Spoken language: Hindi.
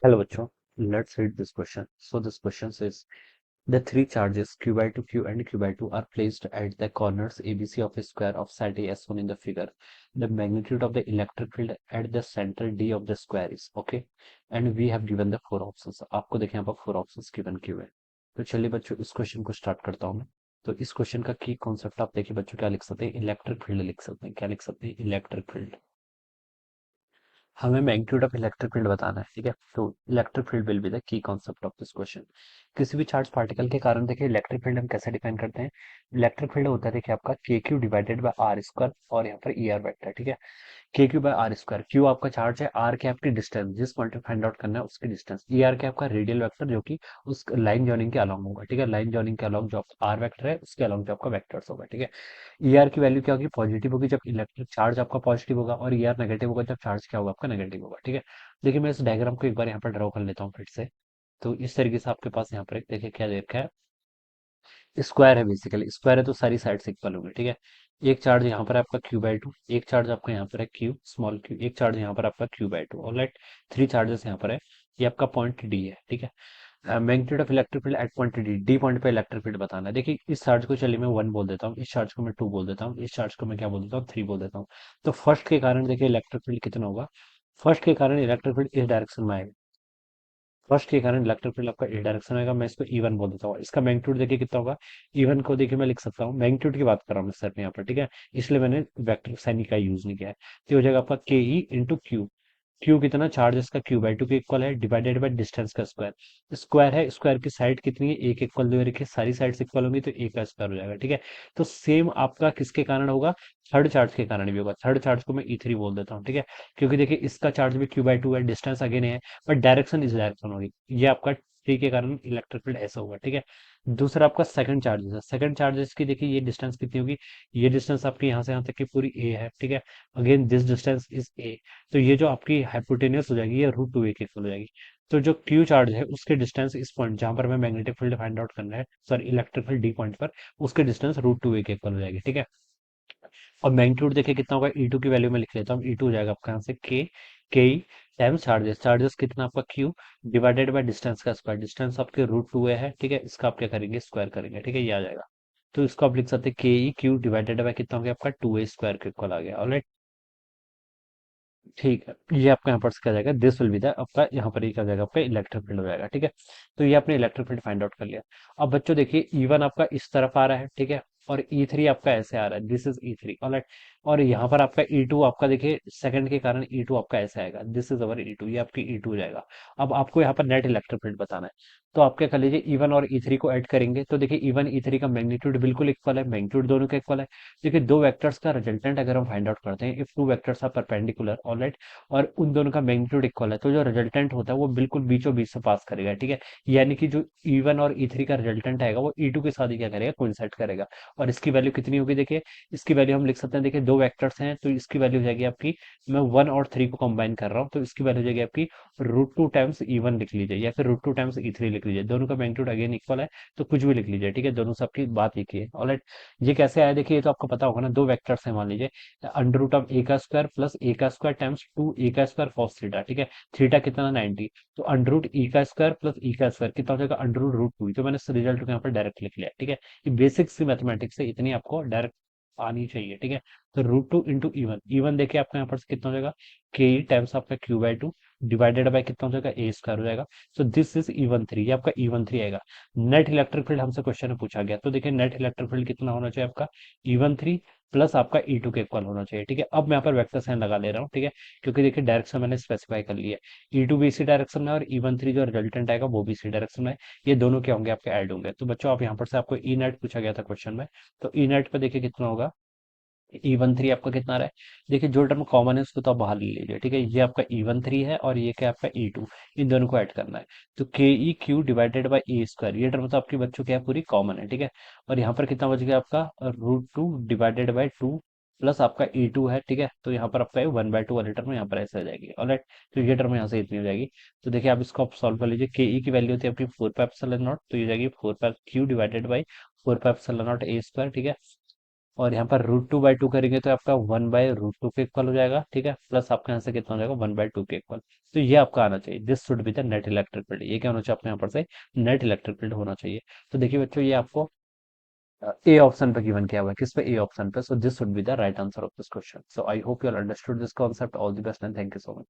Hello, bachcho. Let's read this question. So this question says the three charges q by 2, q and q by 2 are placed at the corners ABC of a square of side A as shown in the figure. The magnitude of the electric field at the center D of the square is okay. And we have given the four options. आपको देखें यहाँ पर फोर ऑप्शंस गिवन किए हुए हैं। तो चलिए बच्चों इस क्वेश्चन को स्टार्ट करता हूँ मैं। तो इस क्वेश्चन का की कॉन्सेप्ट आप देखिए बच्चों क्या लिख सकते हैं, इलेक्ट्रिक फील्ड लिख सकते हैं। क्या लिख सकते हैं? Electric field. हमें मैग्नीट्यूड ऑफ इलेक्ट्रिक फील्ड बताना है, ठीक है। तो electric field will be the key concept of this question. किसी भी चार्ज पार्टिकल के कारण देखिए इलेक्ट्रिक फील्ड हम कैसे डिफाइन करते हैं। इलेक्ट्रिक फील्ड होता है देखिए आपका K Q divided by R square और यहाँ पर ई आर वेक्टर, ठीक है। K Q by R square, Q आपका चार्ज है, आर के आपकी डिस्टेंस, जिस पॉइंट पे फाइंड आउट करना है उसकी डिस्टेंस, ई आर के आपका रेडियल वेक्टर जो कि उस लाइन जॉइनिंग के अलोंग होगा, ठीक है। लाइन जॉइनिंग के अलोंग जो आर वेक्टर है उसके अलोंग जो आपका वेक्टर्स होगा, ठीक है। ई आर की वैल्यू क्या होगी? पॉजिटिव होगी जब इलेक्ट्रिक चार्ज आपका पॉजिटिव होगा, और ई आर नेगेटिव होगा जब चार्ज क्या होगा? आपका नेगेटिव होगा, ठीक है। देखिए मैं इस डायग्राम को एक बार यहाँ पर ड्रॉ कर लेता हूँ फिर से। तो इस तरीके से आपके पास यहाँ पर एक देखिए क्या दे रखा है, स्क्वायर है। बेसिकली स्क्वायर है तो सारी साइड्स इक्वल होंगी, ठीक है। एक चार्ज यहाँ पर आपका क्यू बाई टू, एक चार्ज आपका यहाँ पर है क्यू स्मॉल क्यू, एक चार्ज यहाँ पर आपका Q by two, alright. Three charges यहाँ पर है। ये आपका पॉइंट डी है, ठीक है। Magnitude of electric field at point D, D point पे इलेक्ट्रिक फील्ड बताना है। देखिए इस चार्ज को चलिए मैं वन बोल देता हूँ, इस चार्ज को मैं टू बोल देता हूँ, इस चार्ज को मैं क्या बोल देता हूँ? थ्री बोल देता हूँ। तो फर्स्ट के कारण देखिए इलेक्ट्रिक फील्ड कितना होगा? फर्स्ट के कारण इलेक्ट्रिक फील्ड इस डायरेक्शन में आएगा। फर्स्ट के कारण इलेक्ट्रिक फील्ड आपका इस डायरेक्शन में आएगा। मैं इसको E1 बोल देता हूँ। इसका मैग्नीट्यूड देखिए कितना होगा? E1 को देखिए मैं लिख सकता हूँ, मैग्नीट्यूड की बात कर रहा हूँ मैं सर यहाँ पर, ठीक है। इसलिए मैंने वेक्टर साइन का यूज नहीं किया है। तो ये हो जाएगा आपका के ई इंटू क्यू। क्यू कितना? चार्ज इसका क्यू बाई टू के इक्वल है, डिवाइडेड बाय डिस्टेंस का स्क्वायर। स्क्वायर है, स्क्वायर की साइड कितनी है? एक इक्वल दे रखी है, सारी साइड्स इक्वल होंगी तो एक का स्क्वायर हो जाएगा, ठीक है। तो सेम आपका किसके कारण होगा? थर्ड चार्ज के कारण भी होगा। थर्ड चार्ज को मैं E3 बोल देता हूँ, ठीक है। क्योंकि देखिए इसका चार्ज भी क्यू बाई टू है, डिस्टेंस अगेन है, बट डायरेक्शन इस डायरेक्शन होगी। ये आपका टी के कारण इलेक्ट्रिक फील्ड ऐसा होगा, ठीक है। दूसरा आपका सेकंड चार्जेस है। सेकंड चार्जेस की देखिए ये डिस्टेंस कितनी होगी? ये डिस्टेंस आपकी यहाँ से यहाँ तक की पूरी ए है, ठीक है। Again this distance is a. तो ये जो आपकी हाइपोटेनियस हो जाएगी ये रूट टू ए के इक्वल हो जाएगी। तो जो क्यू चार्ज है उसके डिस्टेंस इस पॉइंट जहां पर हमें मैग्नेटिक फील्ड फाइंड आउट करना है, sorry electric field D point पर, उसके डिस्टेंस रूट टू ए के इक्वल हो जाएगी, ठीक है। और मैग्नीट्यूड देखिए कितना होगा? ई टू की वैल्यू में लिख लेता हूँ। ई टू हो जाएगा आपका यहाँ से के ई टाइम्स चार्जेस, चार्जेस कितना आपका क्यू डिवाइडेड बाय डिस्टेंस का स्क्वायर, डिस्टेंस आपके रूट टू है, ठीक है। इसका आप क्या करेंगे? स्क्वायर करेंगे, ठीक है। ये आ जाएगा। तो इसको आप लिख सकते हैं के ई क्यू डिवाइडेड बाय कितना हो गया आपका? टू ए स्क्वायर के इक्वल आ गया, ऑलराइट। ठीक है, ये आपका यहाँ पर क्या जाएगा? दिस विल बी द आपका यहाँ पर ये क्या हो जाएगा? आपका इलेक्ट्रिक फील्ड हो जाएगा, ठीक है। तो ये आपने इलेक्ट्रिक फील्ड फाइंड आउट कर लिया। अब बच्चों देखिए E1 आपका इस तरफ आ रहा है, ठीक है। और E3 आपका ऐसे आ रहा है, दिस इज E3, ऑलराइट। और यहाँ पर आपका E2 आपका देखिए सेकंड के कारण E2 आपका ऐसे आएगा, दिस इज अवर E2, ये आपकी E2 हो जाएगा। अब आपको यहाँ पर नेट इलेक्ट्रिक फील्ड बताना है। तो आप क्या कर लीजिए, E1 और E3 को ऐड करेंगे तो देखिए E1 E3 का मैग्नीट्यूड बिल्कुल इक्वल है, मैग्नीट्यूड दोनों का इक्वल है। देखिए दो वेक्टर्स का रिजल्टेंट अगर हम फाइंड आउट करते हैं, if two vectors are perpendicular, alright, और उन दोनों का मैग्नीट्यूड इक्वल है, तो जो रिजल्टेंट होता है वो बिल्कुल बीचों बीच से पास करेगा, ठीक है। यानी कि जो E1 और E3 का रिजल्टेंट आएगा वो E2 के साथ ही क्या करेगा? कोइंसाइड करेगा। और इसकी वैल्यू कितनी होगी? देखिए इसकी वैल्यू हम लिख सकते हैं, देखिए दो वेक्टर्स हैं तो इसकी वैल्यू हो जाएगी आपकी, मैं वन और थ्री को कंबाइन कर रहा हूँ तो इसकी वैल्यू हो जाएगी आपकी रूट टू टाइम्स E1 लिख लीजिए, या फिर रूट टू टाइम्स E3 लिख लीजिए। दोनों का मैग्नीट्यूड अगेन इक्वल है तो कुछ भी लिख लीजिए, ठीक है। दोनों से आपकी बात एक ही है, ऑलराइट। ये कैसे आया देखिए, ये तो आपको पता होगा ना, दो वेक्टर्स हैं मान लीजिए, अंडर रूट ऑफ ए का स्क्वायर प्लस ए का स्क्वायर टाइम्स टू ए का स्क्वायर कॉस थीटा, ठीक है। थीटा कितना? 90। तो अंडर रूट ई का स्क्वायर प्लस ई का स्क्वायर कितना हो जाएगा? Under root root two. तो मैंने इस रिजल्ट को यहाँ पर डायरेक्ट लिख लिया, ठीक है। ये बेसिक्स सी मैथमेटिक्स है, इतनी आपको डायरेक्ट आनी चाहिए, ठीक है। तो root two into E1, E1 देखिए आपका यहाँ पर कितना हो जाएगा? के टाइम्स आपका Q by two divided by कितना हो जाएगा? ए स्क्वायर हो जाएगा। सो दिस इज E13, ये आपका E13 आएगा। नेट इलेक्ट्रिक फील्ड हमसे क्वेश्चन में पूछा गया, तो देखिए नेट इलेक्ट्रिक फील्ड कितना होना चाहिए आपका? E13 प्लस आपका E2 के इक्वल होना चाहिए, ठीक है। अब मैं यहाँ पर वेक्टर साइन लगा ले रहा हूँ, ठीक है। क्योंकि देखिए डायरेक्शन मैंने स्पेसिफाई कर लिया है, E2 भी इसी डायरेक्शन में है और E13 जो रिजल्टेंट आएगा वो भी इसी डायरेक्शन में है। ये दोनों क्या होंगे? आपके ऐड होंगे। तो बच्चों आप यहाँ पर से आपको ई नेट पूछा गया था क्वेश्चन में, तो ई नेट पे देखिए कितना होगा? E13 आपका कितना आ रहा है? देखिए जो टर्म कॉमन है उसको तो आप बाहर ले लीजिए, ठीक है। ये आपका E13 है और ये क्या आपका E2, इन दोनों को ऐड करना है। तो के E Q divided by A square, ये टर्म तो आपके बच्चों क्या है? पूरी कॉमन है, ठीक है। और यहाँ पर कितना बच गया आपका? Root two divided by two plus आपका E2 है, ठीक है। तो यहाँ पर आपका वन बाई टू वाली टर्म यहाँ पर ऐसे आ जाएगी, ऑलराइट। तो ये टर्म यहाँ से इतनी हो जाएगी। तो देखिए आप इसको आप सॉल्व कर लीजिए। के ई की वैल्यू होती है आपकी फोर पाई एप्सिलॉन नॉट, तो ये जाएगी four pi Q divided by four pi epsilon not a square, ठीक है। और यहाँ पर √2/2 करेंगे तो आपका 1/√2 के इक्वल हो जाएगा, ठीक है, प्लस आपका यहाँ से कितना हो जाएगा 1/2 के इक्वल। तो ये आपका आना चाहिए, this should be the net electric field. ये क्या होना चाहिए आपको यहाँ पर से, नेट इलेक्ट्रिक फील्ड होना चाहिए। तो देखिए बच्चों, ये आपको ए ऑप्शन पे गिवन किया हुआ है, किस पे, ए ऑप्शन पे। So this should be the right answer of this question. So I hope you all understood this concept. All the best and thank you so much.